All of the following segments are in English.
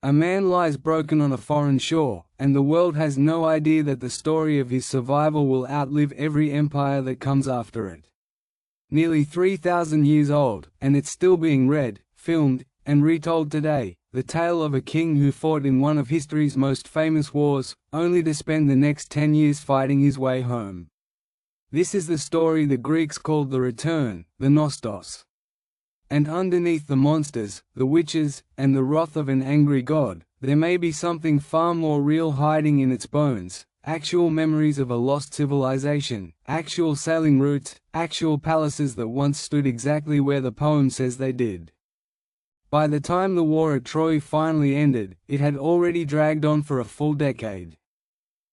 A man lies broken on a foreign shore, and the world has no idea that the story of his survival will outlive every empire that comes after it. Nearly 3,000 years old, and it's still being read, filmed, and retold today, the tale of a king who fought in one of history's most famous wars, only to spend the next 10 years fighting his way home. This is the story the Greeks called the Return, the Nostos. And underneath the monsters, the witches, and the wrath of an angry god, there may be something far more real hiding in its bones, actual memories of a lost civilization, actual sailing routes, actual palaces that once stood exactly where the poem says they did. By the time the war at Troy finally ended, it had already dragged on for a full decade.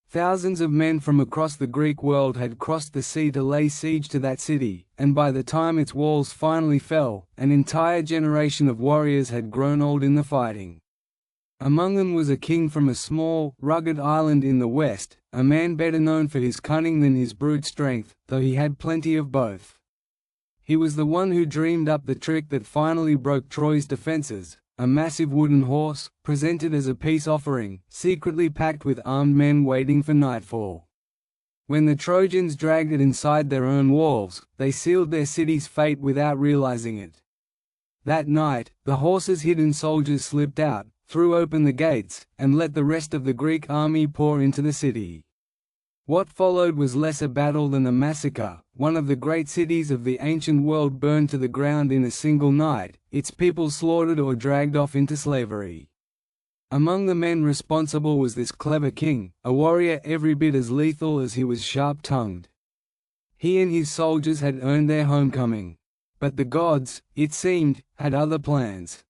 Thousands of men from across the Greek world had crossed the sea to lay siege to that city, and by the time its walls finally fell, an entire generation of warriors had grown old in the fighting. Among them was a king from a small, rugged island in the west, a man better known for his cunning than his brute strength, though he had plenty of both. He was the one who dreamed up the trick that finally broke Troy's defenses, a massive wooden horse, presented as a peace offering, secretly packed with armed men waiting for nightfall. When the Trojans dragged it inside their own walls, they sealed their city's fate without realizing it. That night, the horse's hidden soldiers slipped out, threw open the gates, and let the rest of the Greek army pour into the city. What followed was less a battle than a massacre. One of the great cities of the ancient world burned to the ground in a single night, its people slaughtered or dragged off into slavery. Among the men responsible was this clever king, a warrior every bit as lethal as he was sharp-tongued. He and his soldiers had earned their homecoming. But the gods, it seemed, had other plans.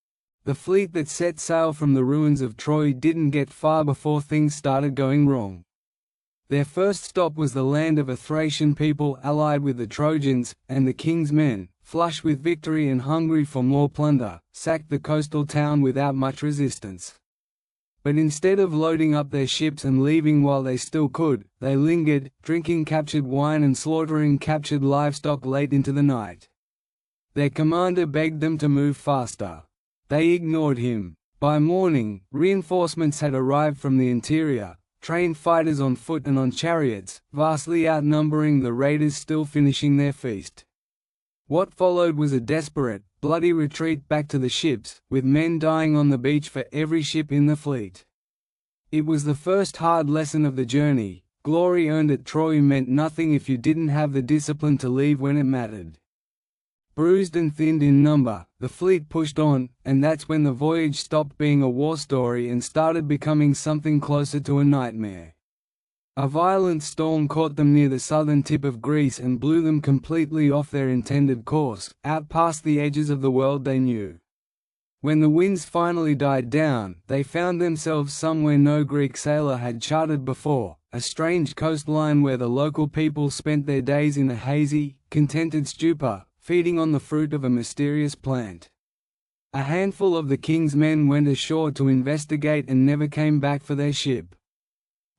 The fleet that set sail from the ruins of Troy didn't get far before things started going wrong. Their first stop was the land of a Thracian people allied with the Trojans, and the king's men, flush with victory and hungry for more plunder, sacked the coastal town without much resistance. But instead of loading up their ships and leaving while they still could, they lingered, drinking captured wine and slaughtering captured livestock late into the night. Their commander begged them to move faster. They ignored him. By morning, reinforcements had arrived from the interior, trained fighters on foot and on chariots, vastly outnumbering the raiders still finishing their feast. What followed was a desperate, bloody retreat back to the ships, with men dying on the beach for every ship in the fleet. It was the first hard lesson of the journey. Glory earned at Troy meant nothing if you didn't have the discipline to leave when it mattered. Bruised and thinned in number, the fleet pushed on, and that's when the voyage stopped being a war story and started becoming something closer to a nightmare. A violent storm caught them near the southern tip of Greece and blew them completely off their intended course, out past the edges of the world they knew. When the winds finally died down, they found themselves somewhere no Greek sailor had charted before, a strange coastline where the local people spent their days in a hazy, contented stupor, feeding on the fruit of a mysterious plant. A handful of the king's men went ashore to investigate and never came back for their ship.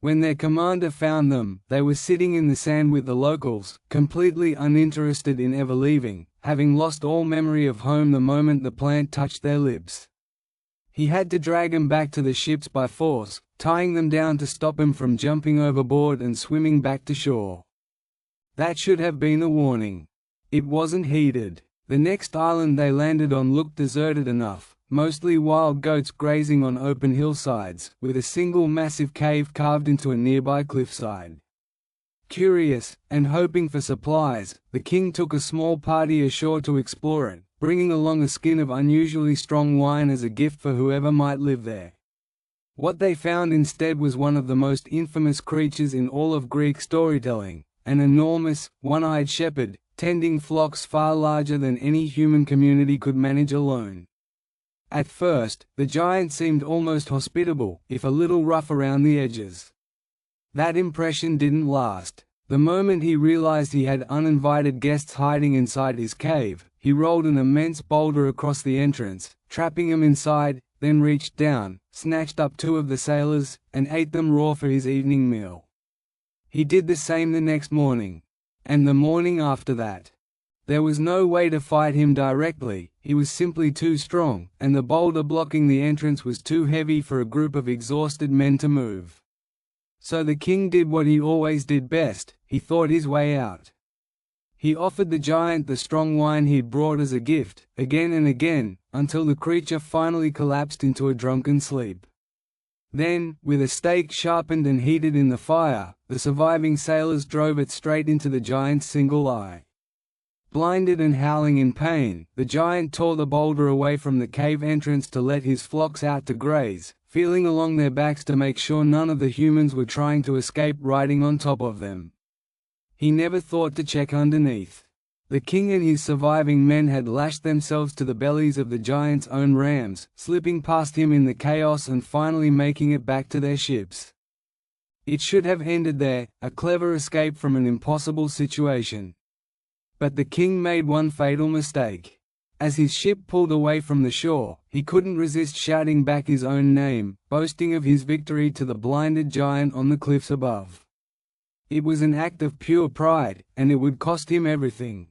When their commander found them, they were sitting in the sand with the locals, completely uninterested in ever leaving, having lost all memory of home the moment the plant touched their lips. He had to drag them back to the ships by force, tying them down to stop them from jumping overboard and swimming back to shore. That should have been a warning. It wasn't heeded. The next island they landed on looked deserted enough, mostly wild goats grazing on open hillsides, with a single massive cave carved into a nearby cliffside. Curious, and hoping for supplies, the king took a small party ashore to explore it, bringing along a skin of unusually strong wine as a gift for whoever might live there. What they found instead was one of the most infamous creatures in all of Greek storytelling, an enormous, one-eyed shepherd, tending flocks far larger than any human community could manage alone. At first, the giant seemed almost hospitable, if a little rough around the edges. That impression didn't last. The moment he realized he had uninvited guests hiding inside his cave, he rolled an immense boulder across the entrance, trapping them inside, then reached down, snatched up 2 of the sailors, and ate them raw for his evening meal. He did the same the next morning. And the morning after that. There was no way to fight him directly, he was simply too strong, and the boulder blocking the entrance was too heavy for a group of exhausted men to move. So the king did what he always did best, he thought his way out. He offered the giant the strong wine he'd brought as a gift, again and again, until the creature finally collapsed into a drunken sleep. Then, with a stake sharpened and heated in the fire, the surviving sailors drove it straight into the giant's single eye. Blinded and howling in pain, the giant tore the boulder away from the cave entrance to let his flocks out to graze, feeling along their backs to make sure none of the humans were trying to escape riding on top of them. He never thought to check underneath. The king and his surviving men had lashed themselves to the bellies of the giant's own rams, slipping past him in the chaos and finally making it back to their ships. It should have ended there, a clever escape from an impossible situation. But the king made one fatal mistake. As his ship pulled away from the shore, he couldn't resist shouting back his own name, boasting of his victory to the blinded giant on the cliffs above. It was an act of pure pride, and it would cost him everything.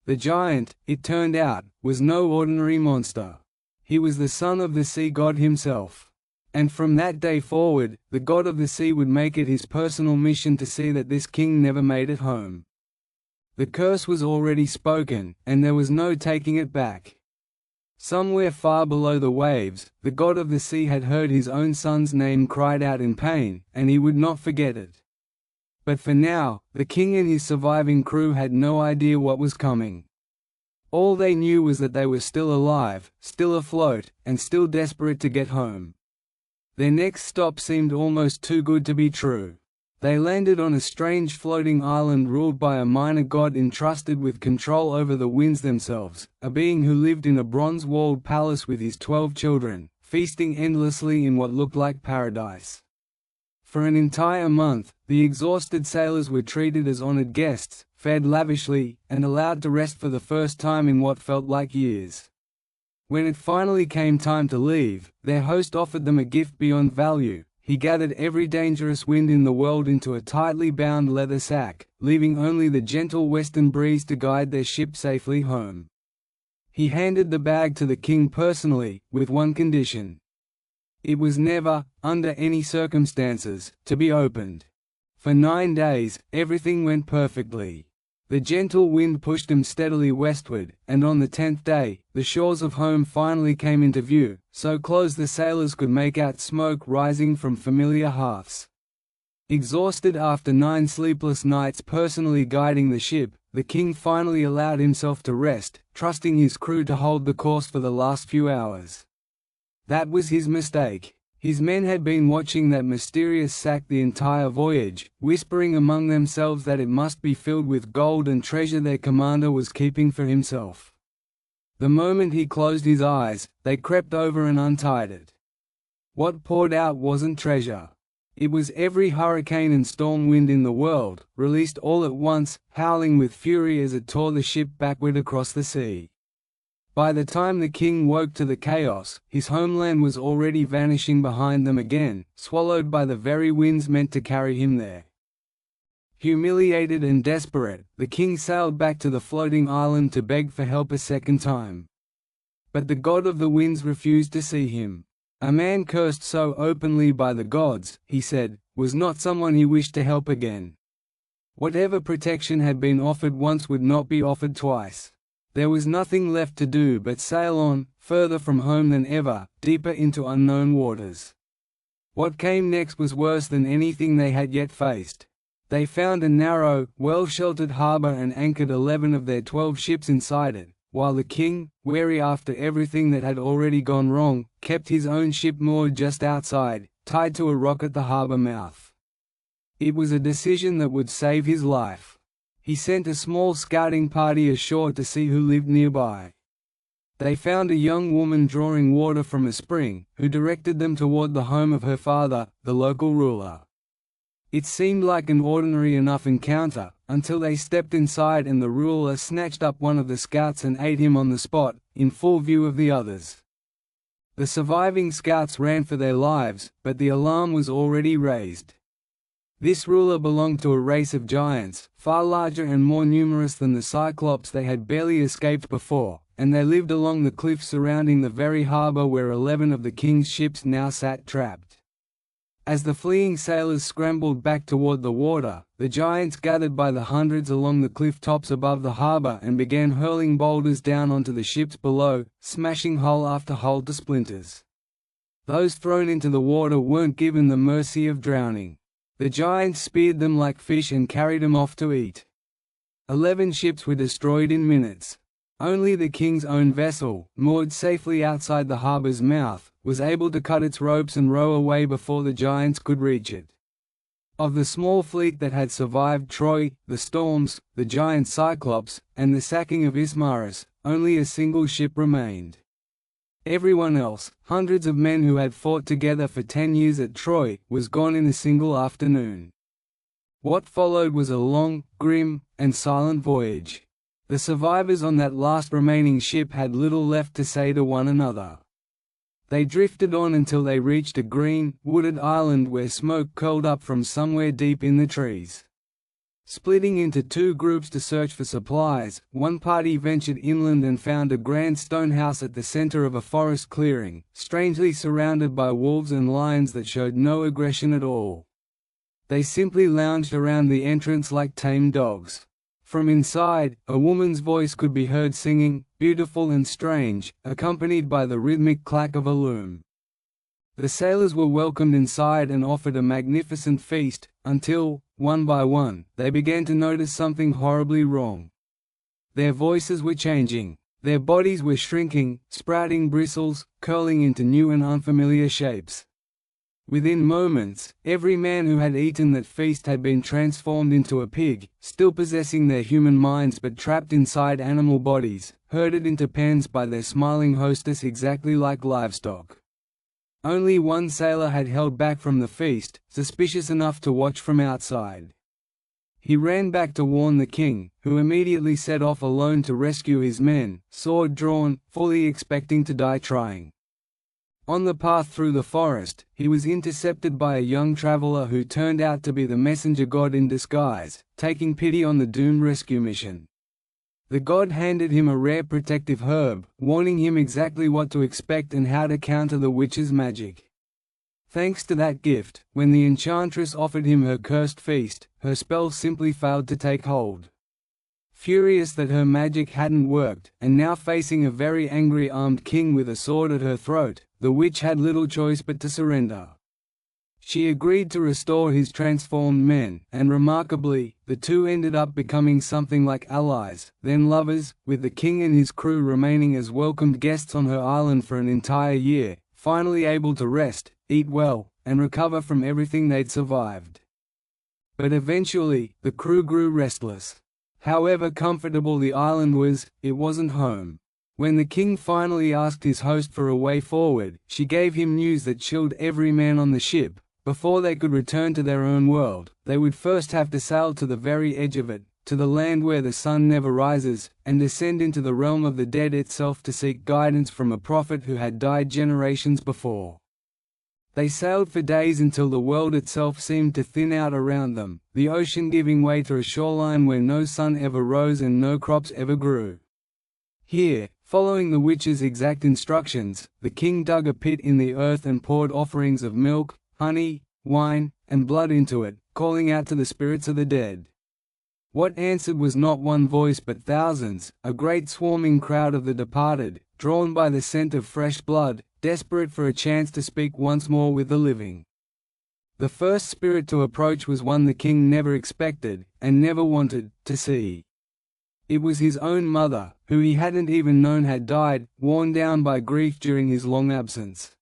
The giant, it turned out, was no ordinary monster. He was the son of the sea god himself. And from that day forward, the god of the sea would make it his personal mission to see that this king never made it home. The curse was already spoken, and there was no taking it back. Somewhere far below the waves, the god of the sea had heard his own son's name cried out in pain, and he would not forget it. But for now, the king and his surviving crew had no idea what was coming. All they knew was that they were still alive, still afloat, and still desperate to get home. Their next stop seemed almost too good to be true. They landed on a strange floating island ruled by a minor god entrusted with control over the winds themselves, a being who lived in a bronze-walled palace with his 12 children, feasting endlessly in what looked like paradise. For an entire month, the exhausted sailors were treated as honored guests, fed lavishly, and allowed to rest for the first time in what felt like years. When it finally came time to leave, their host offered them a gift beyond value. He gathered every dangerous wind in the world into a tightly bound leather sack, leaving only the gentle western breeze to guide their ship safely home. He handed the bag to the king personally, with one condition. It was never, under any circumstances, to be opened. For 9 days, everything went perfectly. The gentle wind pushed them steadily westward, and on the 10th day, the shores of home finally came into view, so close the sailors could make out smoke rising from familiar hearths. Exhausted after 9 sleepless nights personally guiding the ship, the king finally allowed himself to rest, trusting his crew to hold the course for the last few hours. That was his mistake. His men had been watching that mysterious sack the entire voyage, whispering among themselves that it must be filled with gold and treasure their commander was keeping for himself. The moment he closed his eyes, they crept over and untied it. What poured out wasn't treasure. It was every hurricane and storm wind in the world, released all at once, howling with fury as it tore the ship backward across the sea. By the time the king woke to the chaos, his homeland was already vanishing behind them again, swallowed by the very winds meant to carry him there. Humiliated and desperate, the king sailed back to the floating island to beg for help a second time. But the god of the winds refused to see him. A man cursed so openly by the gods, he said, was not someone he wished to help again. Whatever protection had been offered once would not be offered twice. There was nothing left to do but sail on, further from home than ever, deeper into unknown waters. What came next was worse than anything they had yet faced. They found a narrow, well-sheltered harbor and anchored 11 of their 12 ships inside it, while the king, wary after everything that had already gone wrong, kept his own ship moored just outside, tied to a rock at the harbor mouth. It was a decision that would save his life. He sent a small scouting party ashore to see who lived nearby. They found a young woman drawing water from a spring, who directed them toward the home of her father, the local ruler. It seemed like an ordinary enough encounter, until they stepped inside and the ruler snatched up one of the scouts and ate him on the spot, in full view of the others. The surviving scouts ran for their lives, but the alarm was already raised. This ruler belonged to a race of giants, far larger and more numerous than the Cyclops. They had barely escaped before, and they lived along the cliffs surrounding the very harbour where 11 of the king's ships now sat trapped. As the fleeing sailors scrambled back toward the water, the giants gathered by the hundreds along the cliff tops above the harbour and began hurling boulders down onto the ships below, smashing hull after hull to splinters. Those thrown into the water weren't given the mercy of drowning. The giants speared them like fish and carried them off to eat. 11 ships were destroyed in minutes. Only the king's own vessel, moored safely outside the harbour's mouth, was able to cut its ropes and row away before the giants could reach it. Of the small fleet that had survived Troy, the storms, the giant Cyclops, and the sacking of Ismarus, only a single ship remained. Everyone else, hundreds of men who had fought together for 10 years at Troy, was gone in a single afternoon. What followed was a long, grim, and silent voyage. The survivors on that last remaining ship had little left to say to one another. They drifted on until they reached a green, wooded island where smoke curled up from somewhere deep in the trees. Splitting into 2 groups to search for supplies, one party ventured inland and found a grand stone house at the center of a forest clearing, strangely surrounded by wolves and lions that showed no aggression at all. They simply lounged around the entrance like tame dogs. From inside, a woman's voice could be heard singing, beautiful and strange, accompanied by the rhythmic clack of a loom. The sailors were welcomed inside and offered a magnificent feast, until, one by one, they began to notice something horribly wrong. Their voices were changing. Their bodies were shrinking, sprouting bristles, curling into new and unfamiliar shapes. Within moments, every man who had eaten that feast had been transformed into a pig, still possessing their human minds but trapped inside animal bodies, herded into pens by their smiling hostess exactly like livestock. Only one sailor had held back from the feast, suspicious enough to watch from outside. He ran back to warn the king, who immediately set off alone to rescue his men, sword drawn, fully expecting to die trying. On the path through the forest, he was intercepted by a young traveler who turned out to be the messenger god in disguise, taking pity on the doomed rescue mission. The god handed him a rare protective herb, warning him exactly what to expect and how to counter the witch's magic. Thanks to that gift, when the enchantress offered him her cursed feast, her spell simply failed to take hold. Furious that her magic hadn't worked, and now facing a very angry armed king with a sword at her throat, the witch had little choice but to surrender. She agreed to restore his transformed men, and remarkably, the two ended up becoming something like allies, then lovers, with the king and his crew remaining as welcomed guests on her island for an entire year, finally able to rest, eat well, and recover from everything they'd survived. But eventually, the crew grew restless. However comfortable the island was, it wasn't home. When the king finally asked his host for a way forward, she gave him news that chilled every man on the ship. Before they could return to their own world, they would first have to sail to the very edge of it, to the land where the sun never rises, and descend into the realm of the dead itself to seek guidance from a prophet who had died generations before. They sailed for days until the world itself seemed to thin out around them, the ocean giving way to a shoreline where no sun ever rose and no crops ever grew. Here, following the witch's exact instructions, the king dug a pit in the earth and poured offerings of milk, honey, wine, and blood into it, calling out to the spirits of the dead. What answered was not one voice but thousands, a great swarming crowd of the departed, drawn by the scent of fresh blood, desperate for a chance to speak once more with the living. The first spirit to approach was one the king never expected, and never wanted, to see. It was his own mother, who he hadn't even known had died, worn down by grief during his long absence.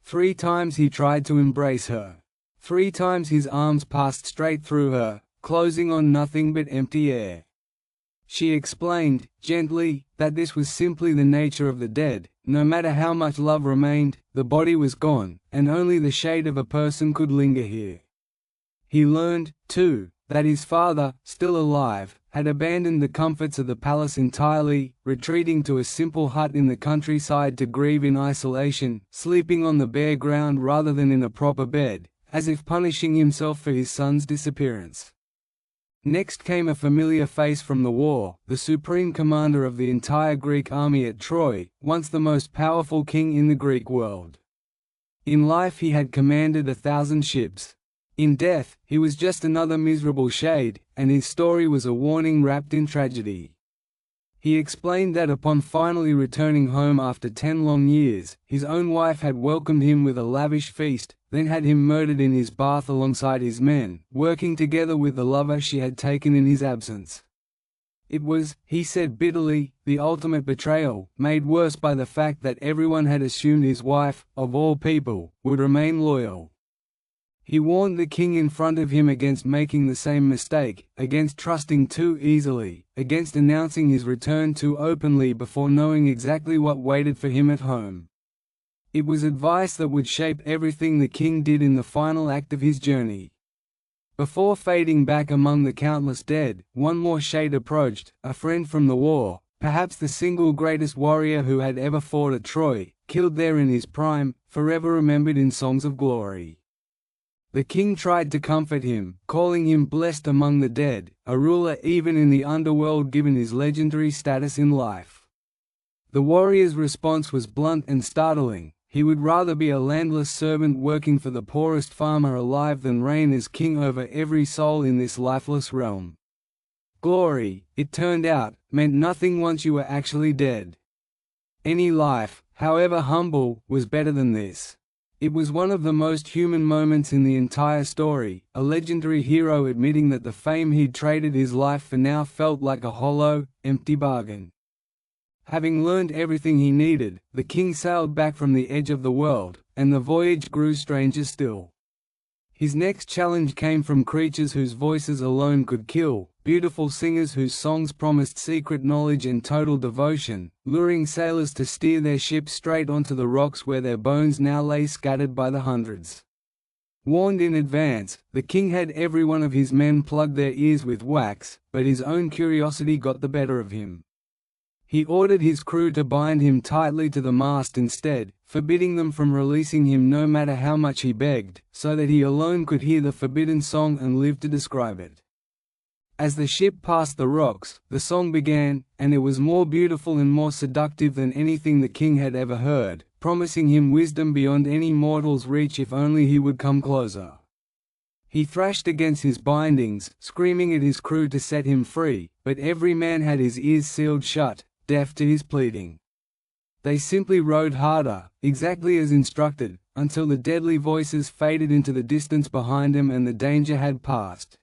3 times he tried to embrace her. 3 times his arms passed straight through her, closing on nothing but empty air. She explained, gently, that this was simply the nature of the dead. No matter how much love remained, the body was gone, and only the shade of a person could linger here. He learned, too, that his father, still alive, had abandoned the comforts of the palace entirely, retreating to a simple hut in the countryside to grieve in isolation, sleeping on the bare ground rather than in a proper bed, as if punishing himself for his son's disappearance. Next came a familiar face from the war, the supreme commander of the entire Greek army at Troy, once the most powerful king in the Greek world. In life he had commanded 1,000 ships. In death, he was just another miserable shade, and his story was a warning wrapped in tragedy. He explained that upon finally returning home after 10 long years, his own wife had welcomed him with a lavish feast, then had him murdered in his bath alongside his men, working together with the lover she had taken in his absence. It was, he said bitterly, the ultimate betrayal, made worse by the fact that everyone had assumed his wife, of all people, would remain loyal. He warned the king in front of him against making the same mistake, against trusting too easily, against announcing his return too openly before knowing exactly what waited for him at home. It was advice that would shape everything the king did in the final act of his journey. Before fading back among the countless dead, one more shade approached, a friend from the war, perhaps the single greatest warrior who had ever fought at Troy, killed there in his prime, forever remembered in songs of glory. The king tried to comfort him, calling him blessed among the dead, a ruler even in the underworld given his legendary status in life. The warrior's response was blunt and startling. He would rather be a landless servant working for the poorest farmer alive than reign as king over every soul in this lifeless realm. Glory, it turned out, meant nothing once you were actually dead. Any life, however humble, was better than this. It was one of the most human moments in the entire story, a legendary hero admitting that the fame he'd traded his life for now felt like a hollow, empty bargain. Having learned everything he needed, the king sailed back from the edge of the world, and the voyage grew stranger still. His next challenge came from creatures whose voices alone could kill, beautiful singers whose songs promised secret knowledge and total devotion, luring sailors to steer their ships straight onto the rocks where their bones now lay scattered by the hundreds. Warned in advance, the king had every one of his men plug their ears with wax, but his own curiosity got the better of him. He ordered his crew to bind him tightly to the mast instead, forbidding them from releasing him no matter how much he begged, so that he alone could hear the forbidden song and live to describe it. As the ship passed the rocks, the song began, and it was more beautiful and more seductive than anything the king had ever heard, promising him wisdom beyond any mortal's reach if only he would come closer. He thrashed against his bindings, screaming at his crew to set him free, but every man had his ears sealed shut, deaf to his pleading. They simply rowed harder, exactly as instructed, until the deadly voices faded into the distance behind them and the danger had passed.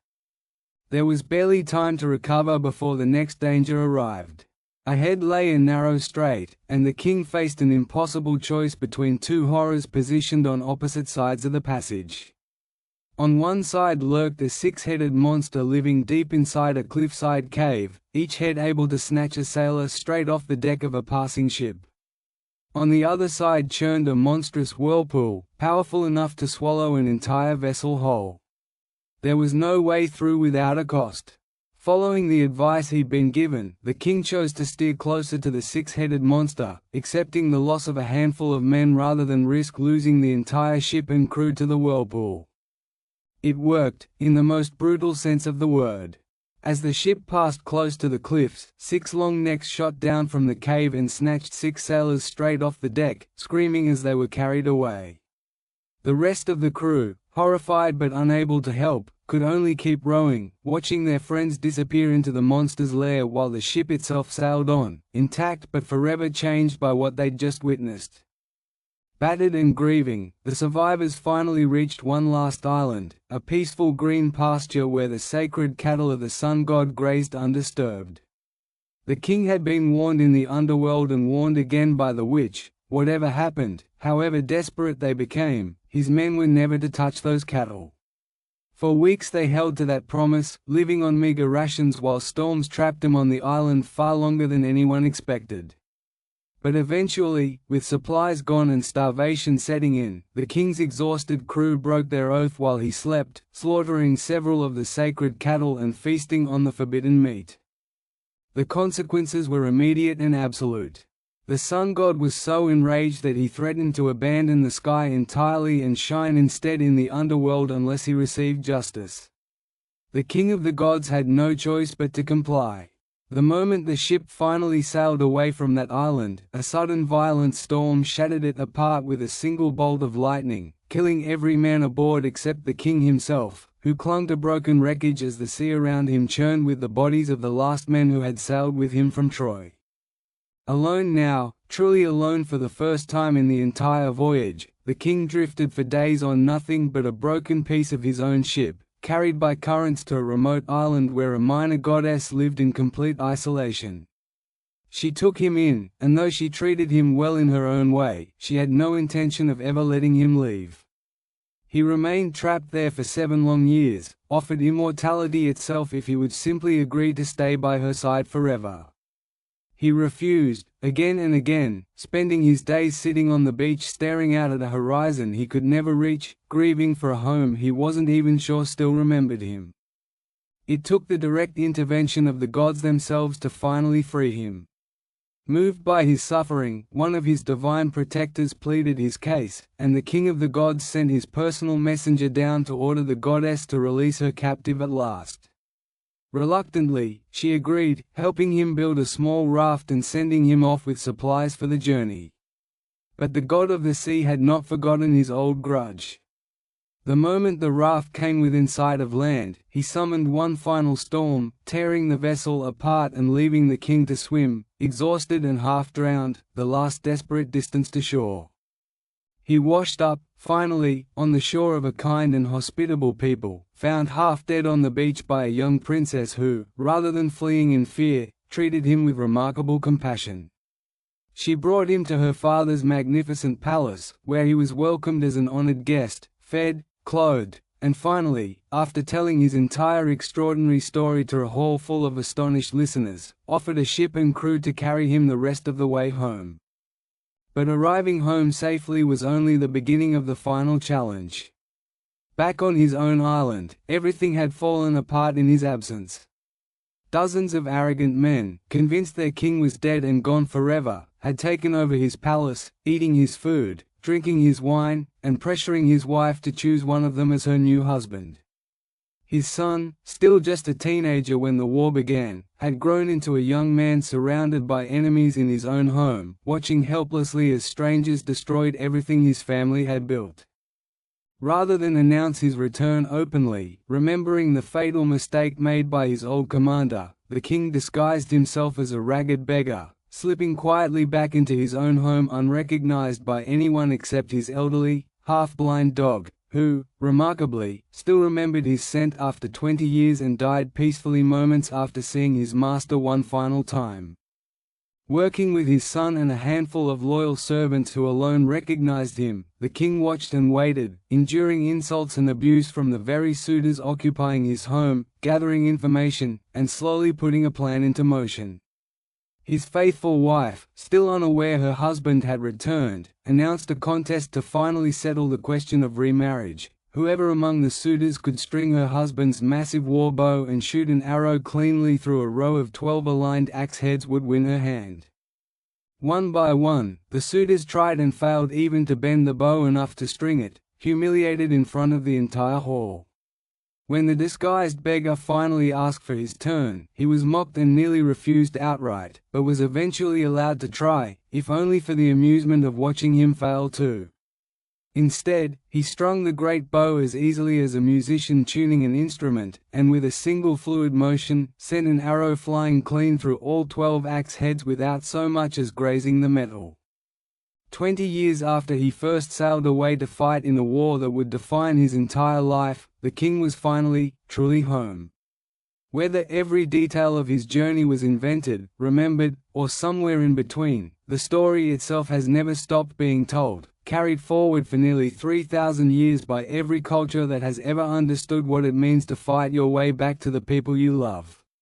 There was barely time to recover before the next danger arrived. Ahead lay a narrow strait, and the king faced an impossible choice between two horrors positioned on opposite sides of the passage. On one side lurked a six-headed monster living deep inside a cliffside cave, each head able to snatch a sailor straight off the deck of a passing ship. On the other side churned a monstrous whirlpool, powerful enough to swallow an entire vessel whole. There was no way through without a cost. Following the advice he'd been given, the king chose to steer closer to the six-headed monster, accepting the loss of a handful of men rather than risk losing the entire ship and crew to the whirlpool. It worked, in the most brutal sense of the word. As the ship passed close to the cliffs, 6 long necks shot down from the cave and snatched 6 sailors straight off the deck, screaming as they were carried away. The rest of the crew, horrified but unable to help, could only keep rowing, watching their friends disappear into the monster's lair while the ship itself sailed on, intact but forever changed by what they'd just witnessed. Battered and grieving, the survivors finally reached one last island, a peaceful green pasture where the sacred cattle of the sun god grazed undisturbed. The king had been warned in the underworld and warned again by the witch. Whatever happened, however desperate they became, his men were never to touch those cattle. For weeks they held to that promise, living on meager rations while storms trapped them on the island far longer than anyone expected. But eventually, with supplies gone and starvation setting in, the king's exhausted crew broke their oath while he slept, slaughtering several of the sacred cattle and feasting on the forbidden meat. The consequences were immediate and absolute. The sun god was so enraged that he threatened to abandon the sky entirely and shine instead in the underworld unless he received justice. The king of the gods had no choice but to comply. The moment the ship finally sailed away from that island, a sudden violent storm shattered it apart with a single bolt of lightning, killing every man aboard except the king himself, who clung to broken wreckage as the sea around him churned with the bodies of the last men who had sailed with him from Troy. Alone now, truly alone for the first time in the entire voyage, the king drifted for days on nothing but a broken piece of his own ship, carried by currents to a remote island where a minor goddess lived in complete isolation. She took him in, and though she treated him well in her own way, she had no intention of ever letting him leave. He remained trapped there for 7 long years, offered immortality itself if he would simply agree to stay by her side forever. He refused, again and again, spending his days sitting on the beach staring out at a horizon he could never reach, grieving for a home he wasn't even sure still remembered him. It took the direct intervention of the gods themselves to finally free him. Moved by his suffering, one of his divine protectors pleaded his case, and the king of the gods sent his personal messenger down to order the goddess to release her captive at last. Reluctantly, she agreed, helping him build a small raft and sending him off with supplies for the journey. But the god of the sea had not forgotten his old grudge. The moment the raft came within sight of land, he summoned one final storm, tearing the vessel apart and leaving the king to swim, exhausted and half-drowned, the last desperate distance to shore. He washed up, finally, on the shore of a kind and hospitable people, found half dead on the beach by a young princess who, rather than fleeing in fear, treated him with remarkable compassion. She brought him to her father's magnificent palace, where he was welcomed as an honored guest, fed, clothed, and finally, after telling his entire extraordinary story to a hall full of astonished listeners, offered a ship and crew to carry him the rest of the way home. But arriving home safely was only the beginning of the final challenge. Back on his own island, everything had fallen apart in his absence. Dozens of arrogant men, convinced their king was dead and gone forever, had taken over his palace, eating his food, drinking his wine, and pressuring his wife to choose one of them as her new husband. His son, still just a teenager when the war began, had grown into a young man surrounded by enemies in his own home, watching helplessly as strangers destroyed everything his family had built. Rather than announce his return openly, remembering the fatal mistake made by his old commander, the king disguised himself as a ragged beggar, slipping quietly back into his own home unrecognized by anyone except his elderly, half-blind dog, who, remarkably, still remembered his scent after 20 years and died peacefully moments after seeing his master one final time. Working with his son and a handful of loyal servants who alone recognized him, the king watched and waited, enduring insults and abuse from the very suitors occupying his home, gathering information, and slowly putting a plan into motion. His faithful wife, still unaware her husband had returned, announced a contest to finally settle the question of remarriage. Whoever among the suitors could string her husband's massive war bow and shoot an arrow cleanly through a row of 12 aligned axe heads would win her hand. One by one, the suitors tried and failed even to bend the bow enough to string it, humiliated in front of the entire hall. When the disguised beggar finally asked for his turn, he was mocked and nearly refused outright, but was eventually allowed to try, if only for the amusement of watching him fail too. Instead, he strung the great bow as easily as a musician tuning an instrument, and with a single fluid motion, sent an arrow flying clean through all 12 axe heads without so much as grazing the metal. 20 years after he first sailed away to fight in the war that would define his entire life, the king was finally, truly home. Whether every detail of his journey was invented, remembered, or somewhere in between, the story itself has never stopped being told, carried forward for nearly 3,000 years by every culture that has ever understood what it means to fight your way back to the people you love.